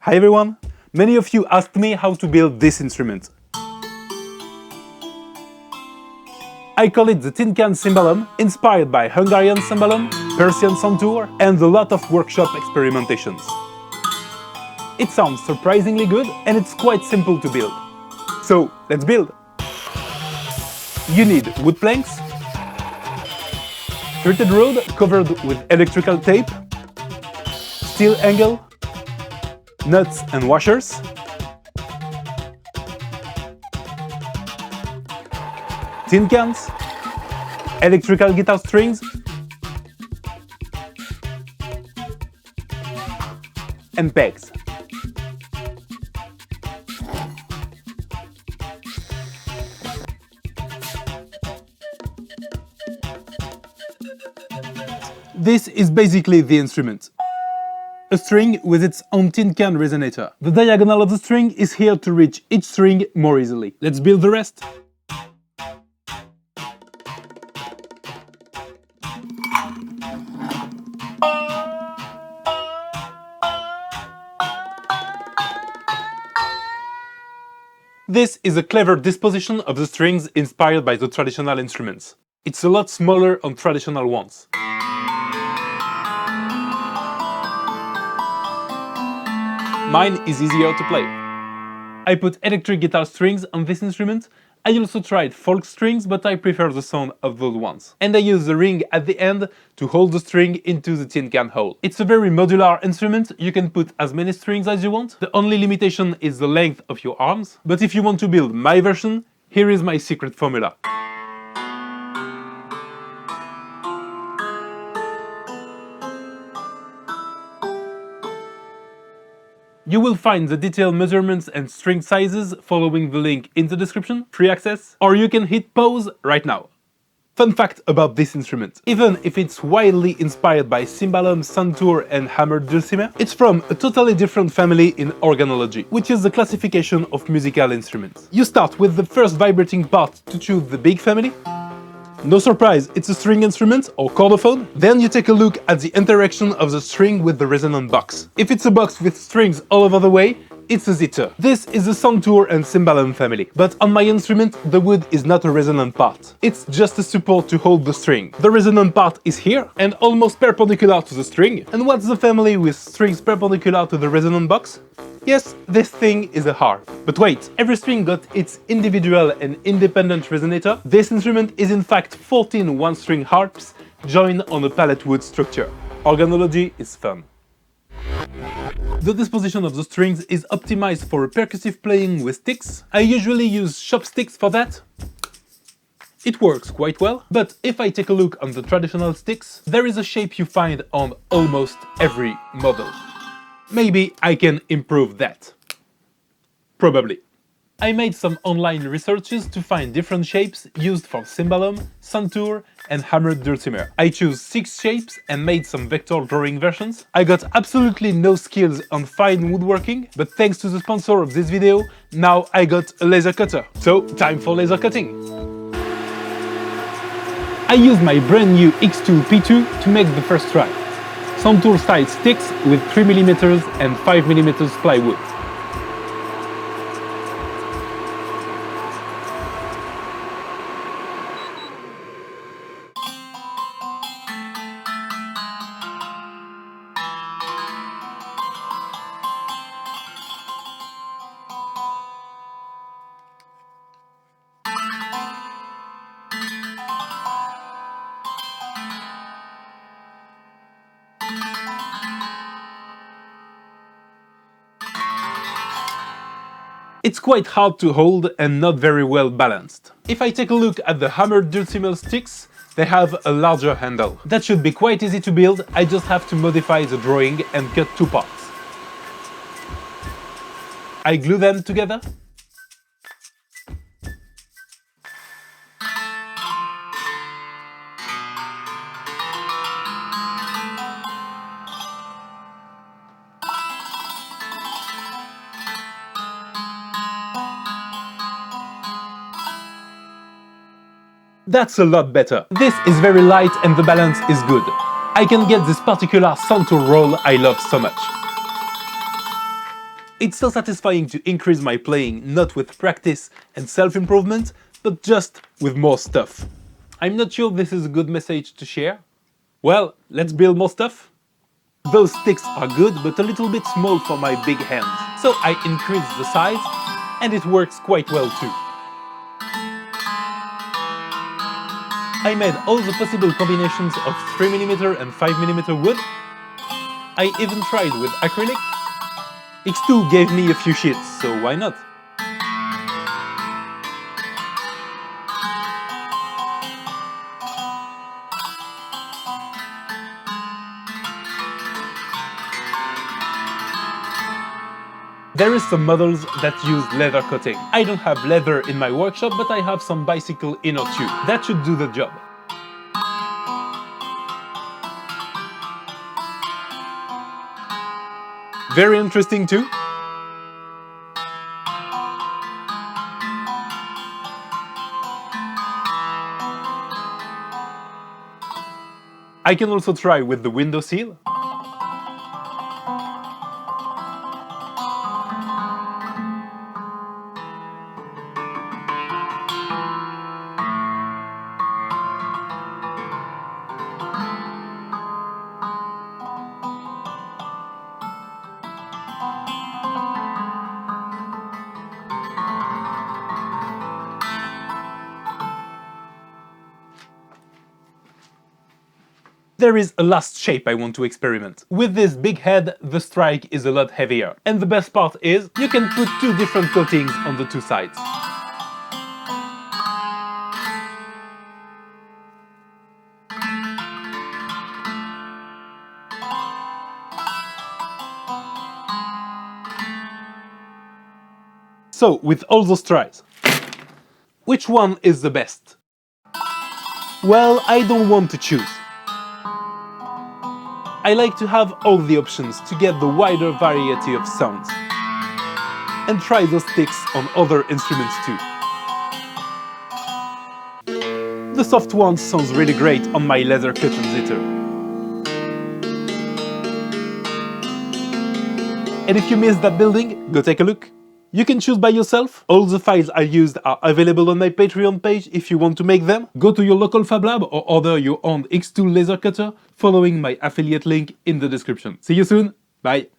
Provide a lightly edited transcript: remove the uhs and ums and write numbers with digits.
Hi everyone! Many of you asked me how to build this instrument. I call it the tin can cymbalum, inspired by Hungarian cymbalum, Persian santur, and a lot of workshop experimentations. It sounds surprisingly good and it's quite simple to build. So, let's build! You need wood planks, treated rod covered with electrical tape, steel angle, nuts and washers, tin cans, electrical guitar strings, and pegs. This is basically the instrument. A string with its own tin can resonator. The diagonal of the string is here to reach each string more easily. Let's build the rest. This is a clever disposition of the strings inspired by the traditional instruments. It's a lot smaller on traditional ones. Mine is easier to play. I put electric guitar strings on this instrument. I also tried folk strings, but I prefer the sound of those ones. And I use the ring at the end to hold the string into the tin can hole. It's a very modular instrument, you can put as many strings as you want. The only limitation is the length of your arms. But if you want to build my version, here is my secret formula. You will find the detailed measurements and string sizes following the link in the description, free access, or you can hit pause right now. Fun fact about this instrument: even if it's widely inspired by cymbalum, santur and hammered dulcimer, it's from a totally different family in organology, which is the classification of musical instruments. You start with the first vibrating part to choose the big family. No surprise, it's a string instrument or chordophone. Then you take a look at the interaction of the string with the resonant box. If it's a box with strings all over the way, it's a zither. This is the santur and cymbalum family. But on my instrument, the wood is not a resonant part. It's just a support to hold the string. The resonant part is here and almost perpendicular to the string. And what's the family with strings perpendicular to the resonant box? Yes, this thing is a harp. But wait, every string got its individual and independent resonator. This instrument is in fact 14 one-string harps joined on a pallet wood structure. Organology is fun. The disposition of the strings is optimized for percussive playing with sticks. I usually use chopsticks for that. It works quite well, but if I take a look on the traditional sticks, there is a shape you find on almost every model. Maybe I can improve that. Probably. I made some online researches to find different shapes used for cymbalum, santur and hammered dulcimer. I chose 6 shapes and made some vector drawing versions. I got absolutely no skills on fine woodworking, but thanks to the sponsor of this video, now I got a laser cutter. So, time for laser cutting! I used my brand new XTOOL P2 to make the first try. Santur style sticks with 3mm and 5mm plywood. It's quite hard to hold and not very well balanced. If I take a look at the hammered dulcimer sticks, they have a larger handle. That should be quite easy to build, I just have to modify the drawing and cut 2 parts. I glue them together. That's a lot better. This is very light and the balance is good. I can get this particular santur roll I love so much. It's so satisfying to increase my playing, not with practice and self-improvement, but just with more stuff. I'm not sure this is a good message to share. Well, let's build more stuff. Those sticks are good, but a little bit small for my big hands. So I increased the size, and it works quite well too. I made all the possible combinations of 3mm and 5mm wood. I even tried with acrylic. XTOOL gave me a few sheets, so why not? There is some models that use leather coating. I don't have leather in my workshop, but I have some bicycle inner tube. That should do the job. Very interesting too. I can also try with the window sill. There is a last shape I want to experiment. With this big head, the strike is a lot heavier. And the best part is, you can put two different coatings on the two sides. So, with all those tries, which one is the best? Well, I don't want to choose. I like to have all the options to get the wider variety of sounds. And try those sticks on other instruments too. The soft one sounds really great on my leather cotton zither. And if you missed that building, go take a look. You can choose by yourself. All the files I used are available on my Patreon page if you want to make them. Go to your local Fab Lab or order your own XTOOL laser cutter following my affiliate link in the description. See you soon. Bye.